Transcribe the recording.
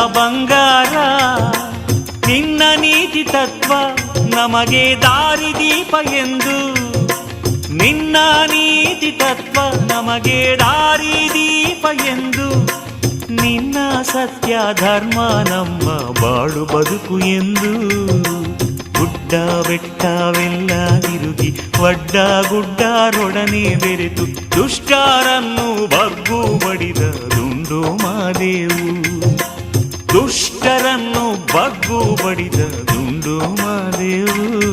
ಬಂಗಾರ ನಿನ್ನ ನೀತಿ ತತ್ವ ನಮಗೆ ದಾರಿದೀಪ ಎಂದು, ನಿನ್ನ ನೀತಿ ತತ್ವ ನಮಗೆ ದಾರಿದೀಪ ಎಂದು, ನಿನ್ನ ಸತ್ಯ ಧರ್ಮ ನಮ್ಮ ಬಾಳು ಬದುಕು ಎಂದು. ಗುಡ್ಡ ಬೆಟ್ಟವೆಲ್ಲ ತಿರುಗಿ ಒಡ್ಡ ಗುಡ್ಡರೊಡನೆ ಬೆರೆತು ದುಷ್ಟರನ್ನು ಬಗ್ಗು ಬಡಿದ ದುಂಡು ಮಾದೇವು, ದುಷ್ಟರನ್ನು ಬಗ್ಗು ಬಡಿದ ದುಂಡು ಮಾದೇವು.